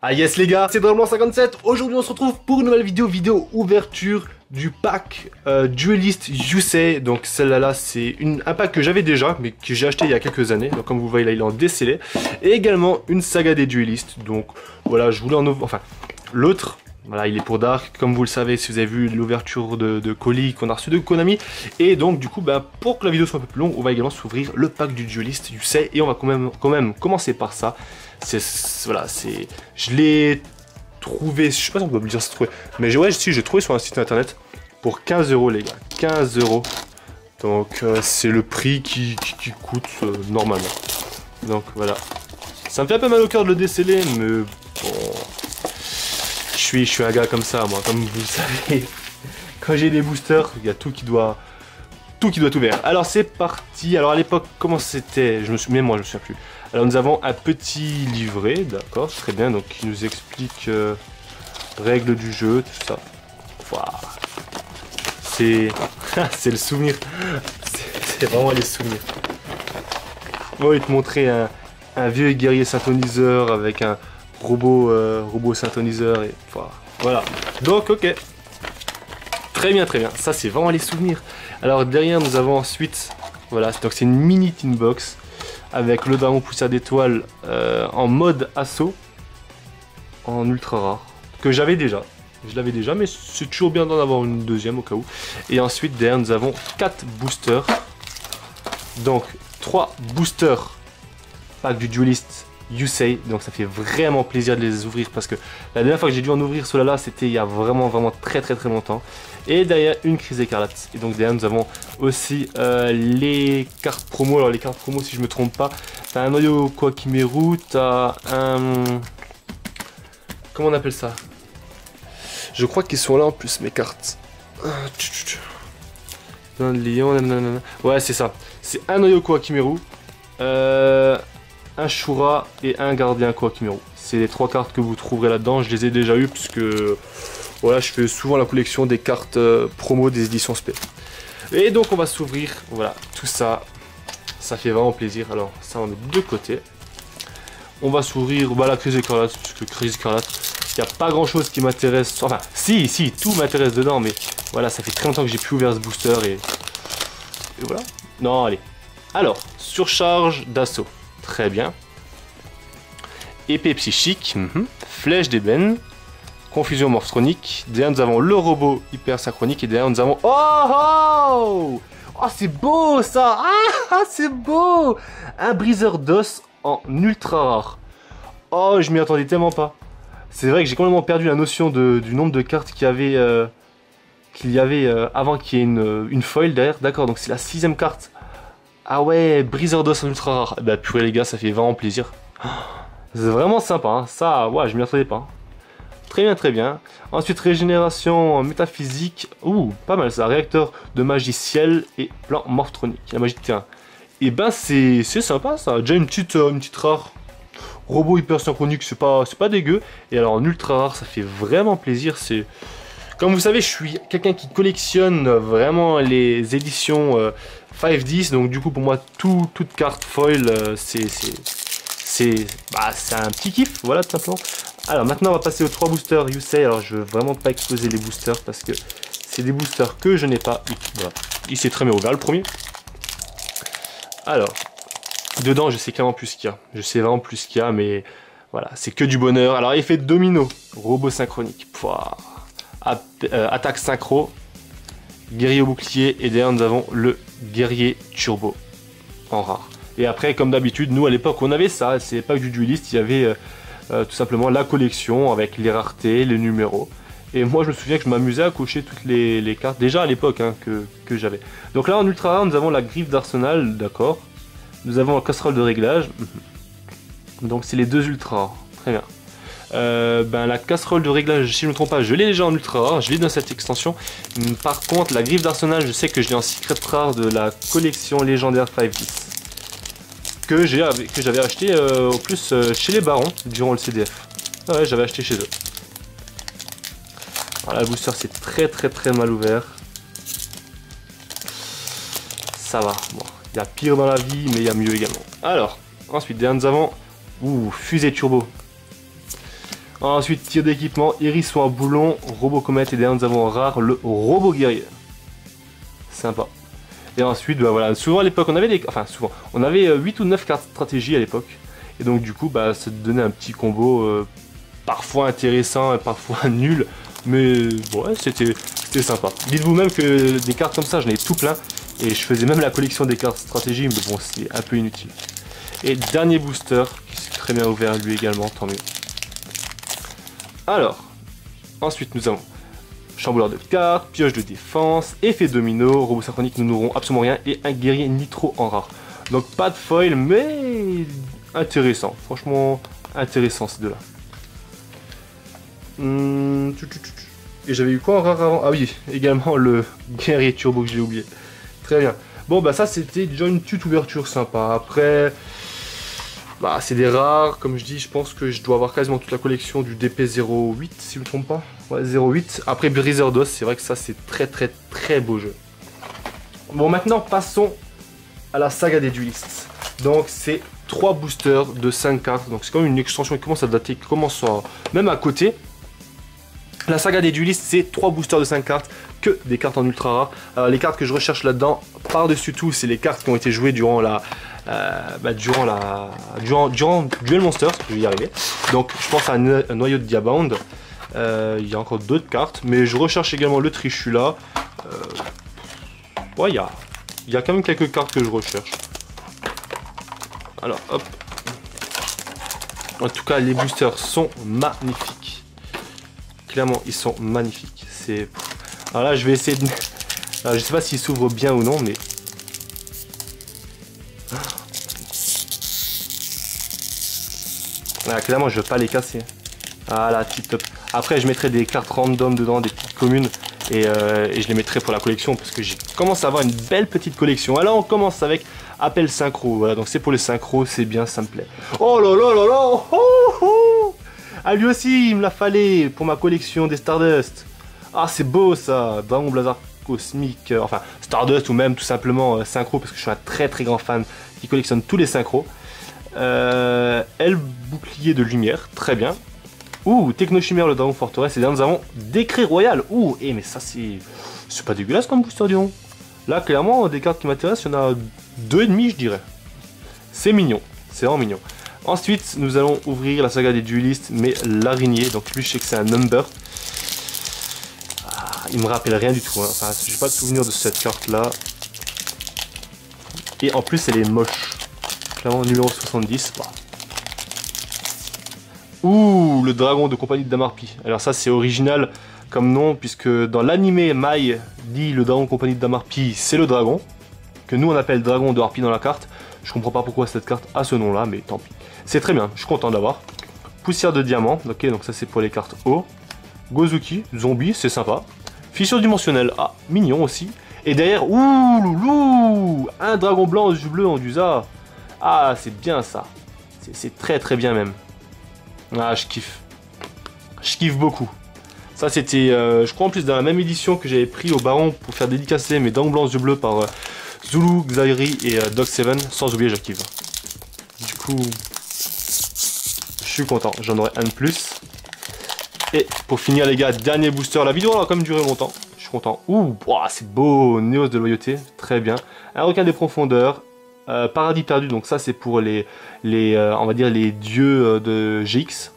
Ah yes les gars, c'est Drôlement57. Aujourd'hui on se retrouve pour une nouvelle vidéo ouverture du pack Duelist Yusei. Donc celle-là c'est un pack que j'avais déjà mais que j'ai acheté il y a quelques années. Donc comme vous voyez là il est en décellé. Et également une saga des duelistes. Donc voilà, je voulais en ouvrir, enfin l'autre. Voilà, il est pour Dark, comme vous le savez, si vous avez vu l'ouverture de colis qu'on a reçu de Konami. Et donc du coup, pour que la vidéo soit un peu plus longue, on va également s'ouvrir le pack du Duelist Yusei. Et on va quand même commencer par ça. Voilà, je l'ai trouvé, je sais pas si on peut me dire c'est trouvé, mais ouais, si j'ai trouvé sur un site internet pour 15 € les gars, 15 €. Donc c'est le prix qui coûte normalement. Donc voilà, ça me fait un peu mal au cœur de le déceler, mais bon, je suis un gars comme ça moi, comme vous le savez. Quand j'ai des boosters, il y a tout qui doit tout ouvert. Alors c'est parti. Alors à l'époque, comment c'était? Je me souviens, moi je me souviens plus. Alors nous avons un petit livret, d'accord, très bien, donc qui nous explique règles du jeu, tout ça. Voilà. C'est le souvenir. C'est vraiment les souvenirs. On va te montrer un vieux guerrier synthoniseur avec un robot synthoniseur et voilà. Donc ok. Très bien, ça c'est vraiment les souvenirs. Alors derrière nous avons ensuite, voilà, donc c'est une mini tin box avec le dragon poussière d'étoiles en mode assaut, en ultra rare, que j'avais déjà. Je l'avais déjà, mais c'est toujours bien d'en avoir une deuxième au cas où. Et ensuite derrière nous avons 4 boosters. Donc 3 boosters pack du Duelist Yusei, donc ça fait vraiment plaisir de les ouvrir parce que la dernière fois que j'ai dû en ouvrir cela c'était il y a vraiment très longtemps. Et derrière une crise écarlate. Et donc derrière nous avons aussi les cartes promo. Alors les cartes promo, si je me trompe pas, t'as un noyau Kwakimeru, t'as un... Comment on appelle ça? Je crois qu'ils sont là en plus mes cartes. Un lion, ouais c'est ça. C'est un noyau Kwakimeru, un Shura et un gardien Kwakimeru. C'est les 3 cartes que vous trouverez là-dedans. Je les ai déjà eues puisque voilà, je fais souvent la collection des cartes promo des éditions SP. Et donc on va s'ouvrir, voilà, tout ça. Ça fait vraiment plaisir. Alors ça on met de côté. On va s'ouvrir la crise écarlate, puisque crise écarlate, il n'y a pas grand chose qui m'intéresse. Enfin, si, tout m'intéresse dedans, mais voilà, ça fait très longtemps que j'ai plus ouvert ce booster et voilà. Non, allez. Alors, surcharge d'assaut. Très bien. Épée psychique, flèche d'ébène, confusion morphronique. Derrière nous avons le robot hyper synchronique et derrière nous avons... Oh c'est beau ça. Ah c'est beau. Un briseur d'os en ultra rare. Oh, je m'y attendais tellement pas. C'est vrai que j'ai complètement perdu la notion du nombre de cartes qu'il y avait avant qu'il y ait une foil derrière. D'accord, donc c'est la 6ème carte. Ah ouais, briseur d'os en ultra rare. Bah purée les gars, ça fait vraiment plaisir. C'est vraiment sympa, hein. Ça, ouais, je m'y attendais pas. Très bien. Ensuite, régénération métaphysique. Ouh, pas mal ça. Réacteur de magie ciel et plan morphronique. La magie de terrain. Et ben, c'est sympa ça. Déjà une petite rare. Robot hyper synchronique, c'est pas dégueu. Et alors, en ultra rare, ça fait vraiment plaisir. C'est... Comme vous savez, je suis quelqu'un qui collectionne vraiment les éditions 5-10. Donc, du coup, pour moi, toute carte foil, c'est un petit kiff. Voilà, tout simplement. Alors maintenant on va passer aux 3 boosters Yusei. Alors je veux vraiment pas exposer les boosters parce que c'est des boosters que je n'ai pas. Voilà. Il s'est très bien ouvert le premier. Alors, dedans je sais clairement plus ce qu'il y a. Je sais vraiment plus ce qu'il y a, mais voilà, c'est que du bonheur. Alors effet domino, robot synchronique, attaque synchro, guerrier au bouclier et derrière nous avons le guerrier turbo en rare. Et après comme d'habitude, nous à l'époque on avait ça, c'est pas que du dueliste, il y avait... tout simplement la collection avec les raretés, les numéros. Et moi je me souviens que je m'amusais à cocher toutes les cartes, déjà à l'époque que j'avais. Donc là en ultra rare nous avons la griffe d'arsenal, d'accord. Nous avons la casserole de réglage. Donc c'est les 2 ultra rares, très bien. La casserole de réglage, si je ne me trompe pas, je l'ai déjà en ultra rare, je l'ai dans cette extension. Par contre la griffe d'arsenal, je sais que je l'ai en secret rare de la collection légendaire 5-10. Que j'avais acheté au plus chez les barons durant le CDF. Ah ouais, j'avais acheté chez eux. Voilà, le booster c'est très mal ouvert. Ça va, bon, il y a pire dans la vie, mais il y a mieux également. Alors, ensuite, derrière nous avons fusée turbo. Ensuite, tir d'équipement, hérisson à boulon, robot comète et derrière nous avons en rare le robot guerrier. Sympa. Et ensuite, bah voilà, souvent à l'époque, on avait des... Enfin, souvent, on avait 8 ou 9 cartes stratégie à l'époque. Et donc du coup, bah, ça donnait un petit combo parfois intéressant et parfois nul. Mais bon, ouais, c'était sympa. Dites-vous même que des cartes comme ça, j'en ai tout plein. Et je faisais même la collection des cartes stratégie, mais bon, c'est un peu inutile. Et dernier booster, qui s'est très bien ouvert lui également, tant mieux. Alors, ensuite nous avons chambouleur de cartes, pioche de défense, effet domino, robot synchronique, nous n'aurons absolument rien, et un guerrier nitro en rare. Donc pas de foil, mais intéressant. Franchement, intéressant ces deux-là. Et j'avais eu quoi en rare avant? Ah oui, également le guerrier turbo que j'ai oublié. Très bien. Bon bah ça c'était déjà une petite ouverture sympa. Après, bah c'est des rares. Comme je dis, je pense que je dois avoir quasiment toute la collection du DP08 si je ne me trompe pas. Ouais, 08. Après Briseur d'os, c'est vrai que ça c'est très beau jeu. Bon maintenant passons à la saga des duelistes. Donc c'est 3 boosters de 5 cartes. Donc c'est quand même une extension qui commence à dater, qui commence à... même à côté. La saga des duelistes, c'est 3 boosters de 5 cartes, que des cartes en ultra rare. Alors les cartes que je recherche là-dedans, par-dessus tout, c'est les cartes qui ont été jouées durant la... durant Duel Monsters, je vais y arriver. Donc je pense à un noyau de Diabound. Il y a encore d'autres cartes, mais je recherche également le Trichula. Ouais, il y a quand même quelques cartes que je recherche. Alors, hop. En tout cas, les boosters sont magnifiques. Clairement, ils sont magnifiques. Alors là, je vais essayer de... Alors, je sais pas s'ils s'ouvrent bien ou non, mais... Ah, clairement, je veux pas les casser. Ah là, tip top. Après, je mettrai des cartes random dedans, des petites communes. Et je les mettrai pour la collection parce que j'ai commencé à avoir une belle petite collection. Alors, on commence avec Appel Synchro. Voilà, donc c'est pour les synchros, c'est bien, ça me plaît. Oh là là là là, oh, oh. Ah, lui aussi, il me l'a fallu pour ma collection des Stardust. Ah, c'est beau ça. Dragon Blazar Cosmique, enfin Stardust ou même tout simplement synchro parce que je suis un très grand fan qui collectionne tous les synchros. Elle bouclier de lumière, très bien. Ouh, Technochimère, le Dragon Forteresse, et là nous avons Décret Royal. Ouh, mais ça c'est pas dégueulasse comme booster, disons. Là, clairement, des cartes qui m'intéressent, il y en a 2,5 je dirais. C'est mignon, c'est vraiment mignon. Ensuite, nous allons ouvrir la saga des duelistes, mais l'araignée, donc lui je sais que c'est un number. Ah, il me rappelle rien du tout, hein. Enfin, j'ai pas de souvenir de cette carte là. Et en plus elle est moche. Clairement numéro 70. Bah. Ouh, le dragon de compagnie de Damarpi. Alors ça c'est original comme nom, puisque dans l'anime Mai dit le dragon de compagnie de Damarpi, c'est le dragon, que nous on appelle dragon de Harpie dans la carte. Je comprends pas pourquoi cette carte a ce nom là, mais tant pis. C'est très bien, je suis content d'avoir. Poussière de diamant, ok, donc ça c'est pour les cartes haut. Gozuki, zombie, c'est sympa. Fissure dimensionnelle, ah, mignon aussi. Et derrière, ouh, loulou, un dragon blanc aux yeux bleus en Dusa. Ah, c'est bien ça. C'est très bien même. Ah, je kiffe. Je kiffe beaucoup. Ça c'était, je crois en plus dans la même édition que j'avais pris au Baron pour faire dédicacer mes dragons blancs aux yeux bleus par Zulu, Xairi et Dog7, sans oublier Jacques. Du coup, je suis content, j'en aurai un de plus. Et pour finir les gars, dernier booster, la vidéo a quand même duré longtemps, je suis content. Ouh, c'est beau, Néos de loyauté, très bien. Un requin des profondeurs, paradis perdu, donc ça c'est pour on va dire les dieux de GX.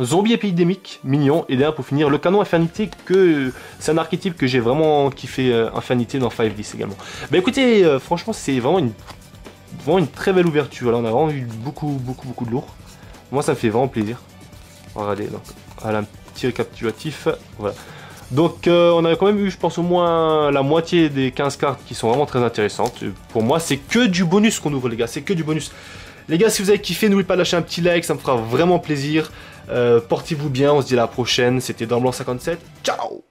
Zombie épidémique, mignon, et derrière pour finir le canon Infernité, que c'est un archétype que j'ai vraiment kiffé, Infernité dans 5-10 également. Bah écoutez, franchement c'est vraiment une très belle ouverture, là on a vraiment eu beaucoup de lourd. Moi ça me fait vraiment plaisir. Regardez, donc voilà un petit récapitulatif, voilà. Donc on a quand même eu je pense au moins la moitié des 15 cartes qui sont vraiment très intéressantes. Pour moi c'est que du bonus qu'on ouvre les gars, c'est que du bonus. Les gars, si vous avez kiffé, n'oubliez pas de lâcher un petit like, ça me fera vraiment plaisir. Portez-vous bien, on se dit à la prochaine. C'était Damblanc 57, ciao!